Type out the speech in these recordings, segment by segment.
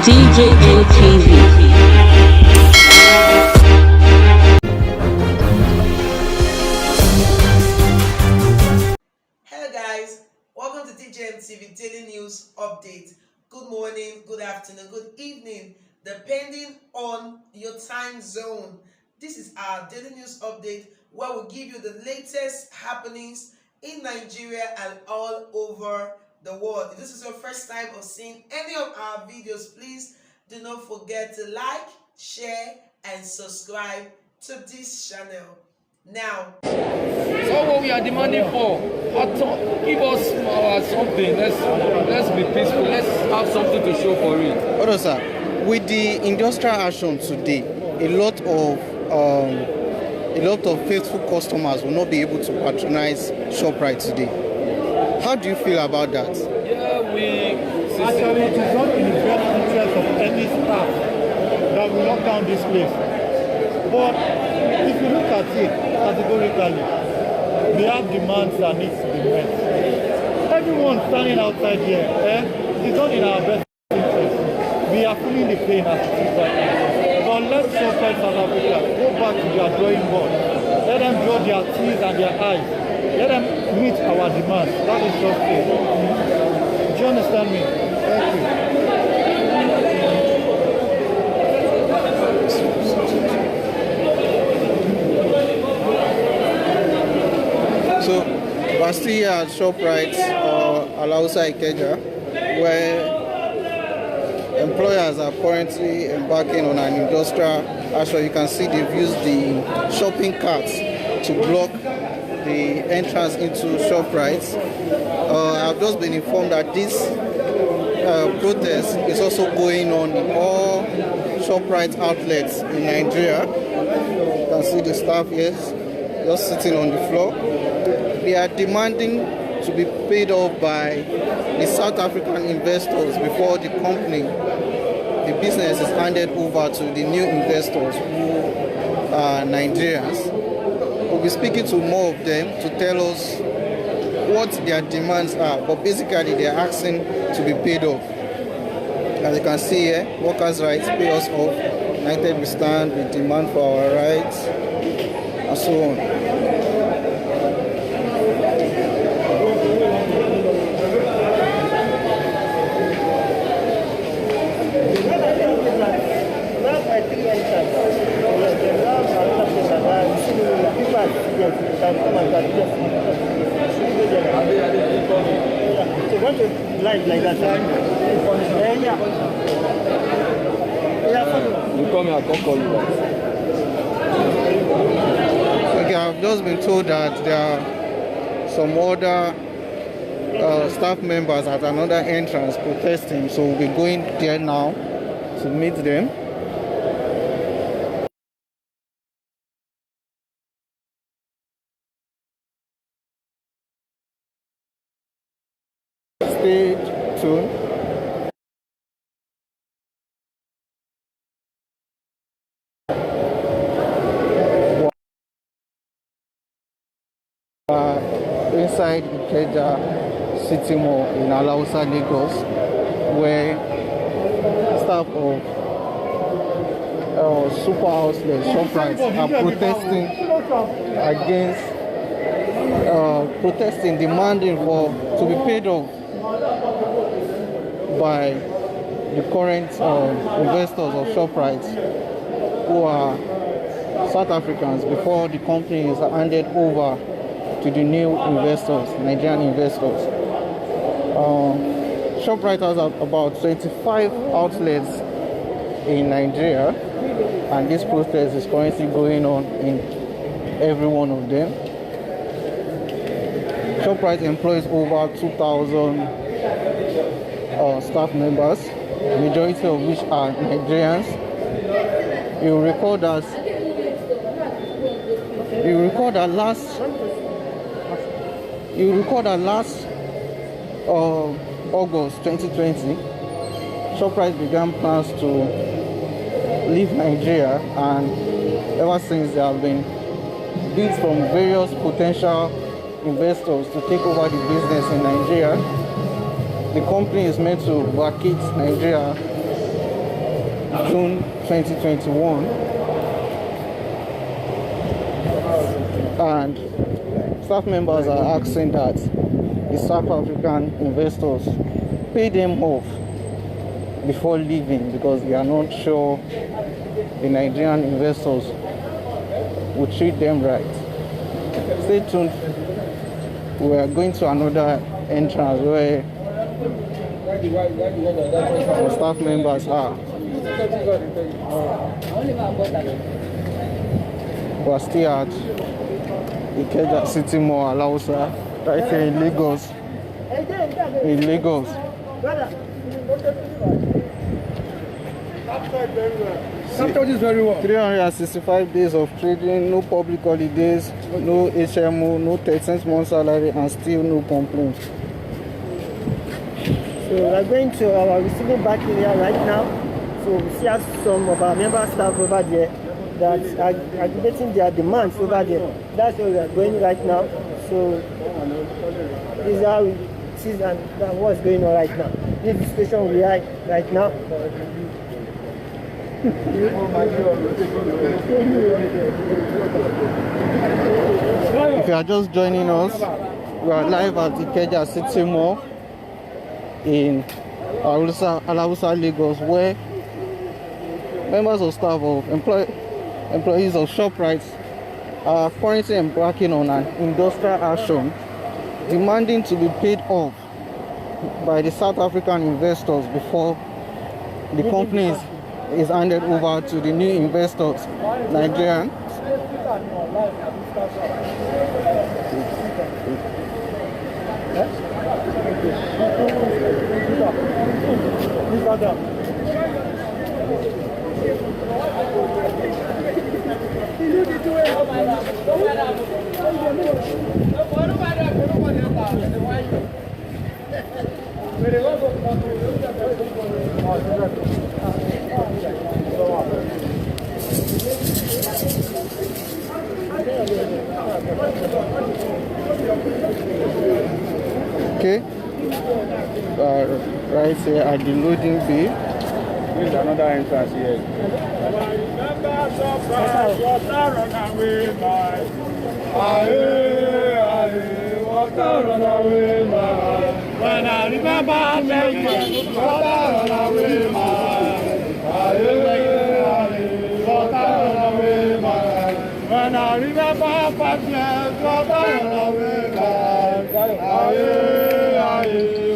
DJM TV. Hello guys, welcome to DJM TV Daily News Update. Good morning, good afternoon, good evening, depending on your time zone. This is our Daily News Update where we give you the latest happenings in Nigeria and all over the world. If this is your first time of seeing any of our videos, please do not forget to like, share, and subscribe to this channel. Now, so what we are demanding for, give us something. Let's be peaceful. Let's have something to show for it. Hold on, sir. With the industrial action today, a lot of faithful customers will not be able to patronize ShopRite today. How do you feel about that? Yeah, actually, it is not in the best interest of any staff that we lock down this place. But if you look at it categorically, they have demands that need to be met. Everyone standing outside here, it's not in our best interest. We are feeling the pain as it is right now. But let's ShopRite South Africa go back to their drawing board. Let them draw their teeth and their eyes. Let them meet our demands. That is just it. Do you understand me? Thank you. So, we're still here at ShopRite Alausa Ikeja, where employers are currently embarking on an industrial action. You can see they've used the shopping carts to block the entrance into ShopRite. I've just been informed that this protest is also going on in all ShopRite outlets in Nigeria. You can see the staff here just sitting on the floor. They are demanding to be paid off by the South African investors before the company, the business is handed over to the new investors who are Nigerians. We'll be speaking to more of them to tell us what their demands are, but basically they are asking to be paid off. As you can see here, workers' rights, pay us off. United we stand, we demand for our rights, and so on. Like that, You come here, I'll call you back. Okay, I've just been told that there are some other staff members at another entrance protesting, so we'll be going there now to meet them. Stay tuned. Inside Ikeja City Mall in Alausa, Lagos, where staff of super outlet ShopRite are protesting against demanding to be paid off by the current investors of ShopRite, who are South Africans, before the company is handed over to the new investors, Nigerian investors. ShopRite has about 25 outlets in Nigeria, and this protest is currently going on in every one of them. ShopRite employs over 2,000 staff members, majority of which are Nigerians. You recall that last August 2020, ShopRite began plans to leave Nigeria, and ever since there have been bids from various potential investors to take over the business in Nigeria. The company is meant to vacate Nigeria June 2021, and staff members are asking that the South African investors pay them off before leaving, because they are not sure the Nigerian investors will treat them right. Stay tuned. We are going to another entrance where the staff members are. We are still at Ikeja City Mall, Alausa, right here in Lagos. In Lagos. Captured this very well. 365 days of trading, no public holidays, no HMO, no 13th month salary, and still no complaints. So we are going to our receiving back area right now. So we see some of our member staff over there that are aggregating their demands over there. That's where we are going right now. So this is how we see and what's going on right now. This is the situation we are right now. If you are just joining us, we are live at Ikeja City Mall in Alausa, Lagos, where members of staff of employees of ShopRite are currently embarking on an industrial action demanding to be paid off by the South African investors before the companies is handed over to the new investors, Nigerian. Okay, right here at the loading bay. This is another entrance here. When I remember making water run away, when I remember 5 years, water run away,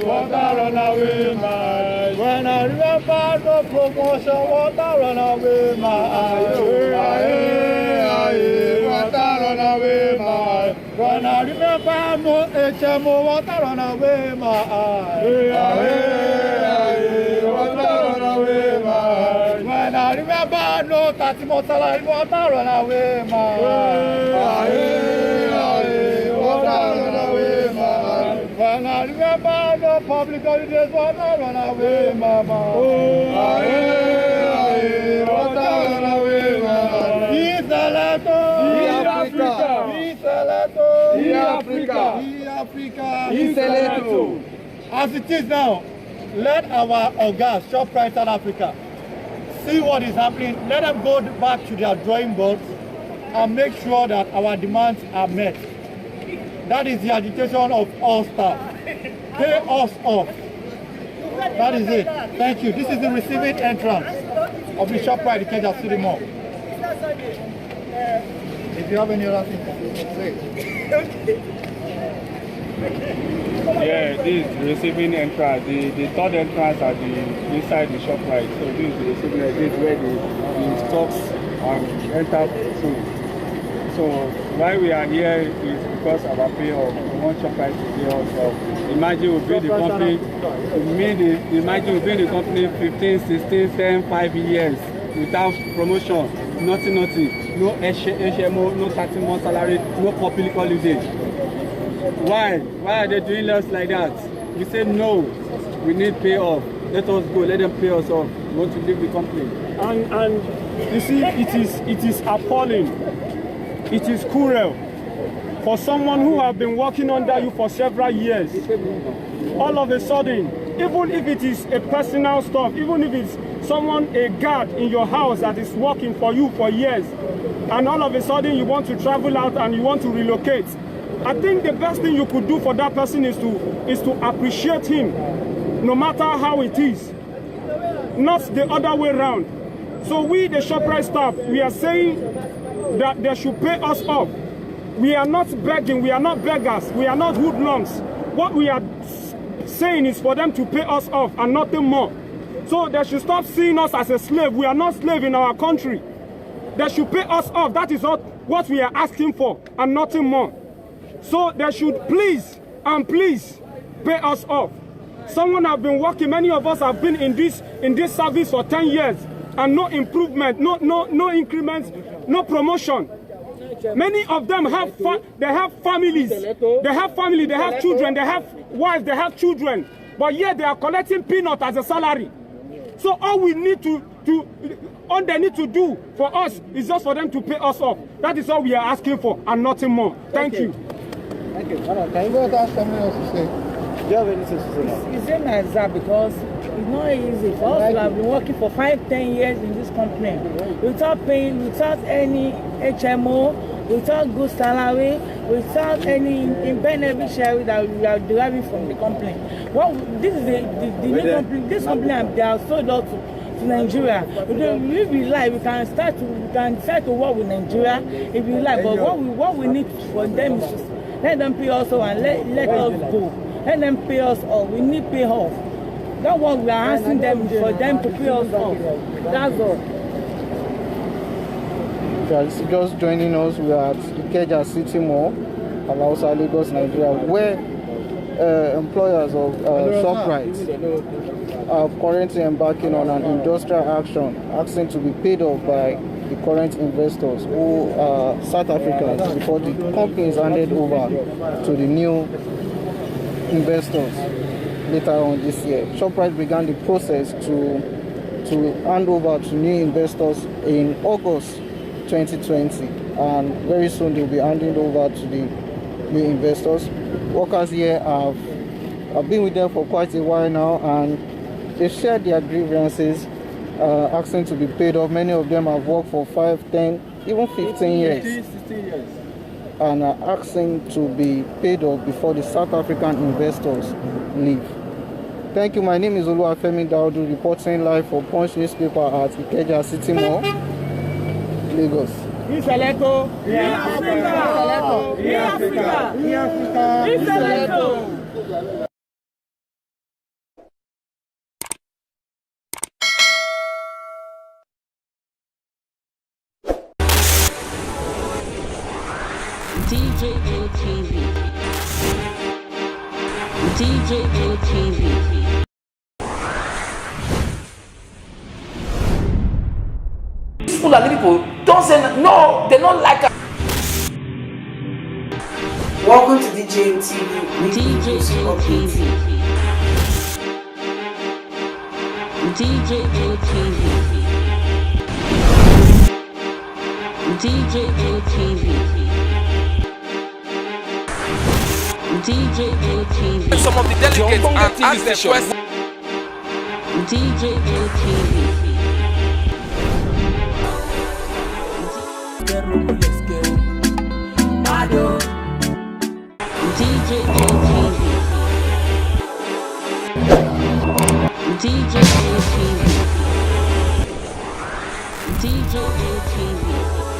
water run away, when I remember no promotion, water run away, water run away, when I remember no HMO, water run away, water run away, when I remember no 13th month salary, water run away, water run away, when I remember no public holidays, water run away, water run away, As it is now, let our Ogas, ShopRite South Africa, see what is happening. Let them go back to their drawing boards and make sure that our demands are met. That is the agitation of all staff. Pay us off. That is it. Thank you. This is the receiving entrance of the ShopRite Ikeja City Mall. If you have any other thing to say. Yeah, this is the receiving entrance. The third entrance at the inside the ShopRite. So this is the receiving entrance. This is where the stocks enter through. So why we are here is because of our payoff. We want ShopRite to pay us off. Imagine we build the company. Imagine we build the company 15, 16, 10, 5 years without promotion, nothing. No HMO, no 13th month salary, no public holiday. Why are they doing us like that? We say no, we need payoff. Let us go, let them pay us off. We want to leave the company. And you see, it is appalling. It is cruel for someone who have been working under you for several years. All of a sudden, even if it is a personal stuff, even if it's a guard in your house that is working for you for years, and all of a sudden you want to travel out and you want to relocate. I think the best thing you could do for that person is to appreciate him, no matter how it is, not the other way around. So we, the ShopRite staff, we are saying that they should pay us off. We are not begging, we are not beggars, we are not hoodlums. What we are saying is for them to pay us off and nothing more. So they should stop seeing us as a slave. We are not slaves in our country. They should pay us off. That is what we are asking for and nothing more. So they should please pay us off. Someone have been working, many of us have been in this service for 10 years and no improvement, no increments, no promotion. Many of them have families, they have children, they have wives, they have children, but yet they are collecting peanuts as a salary. So all they need to do for us is just for them to pay us off. That is all we are asking for and nothing more. Thank you. Thank you. Can you go ask something else to say? Do you have anything to say? It's same as that because it's not easy for us to have been working for 5-10 years in this company without paying, without any HMO, without good salary, without any benefit sharing that we are deriving from the company. Well, this is the new company. This company they are sold out to Nigeria. If we like, we can start to work with Nigeria if we like. But what we need for them is to let them pay us off and let us go. Let them pay us off. We need pay off. That's what we are asking them for them to pay us off. That's all. Guys, just joining us, we are at Ikeja City Mall, Alausa, Lagos, Nigeria, where employers of ShopRite are currently embarking on an industrial action, asking to be paid off by the current investors who are South Africans before the company is handed over to the new investors later on this year. ShopRite began the process to hand over to new investors in August 2020, and very soon they'll be handing over to the new investors. Workers here have been with them for quite a while now, and they've shared their grievances, asking to be paid off. Many of them have worked for 5, 10, even 15 years, and are asking to be paid off before the South African investors leave. Thank you. My name is Oluwafemi Daudu, reporting live for Punch newspaper at Ikeja City Mall, Lagos. DJM TV. DJM TV. Fulani people don't say no, they don't like us. Welcome to DJM TV. DJM TV. DJM TV. DJM TV. DJM TV. Some of the delegates and ask the question. DJM TV. DJM TV. DJM TV. DJM TV.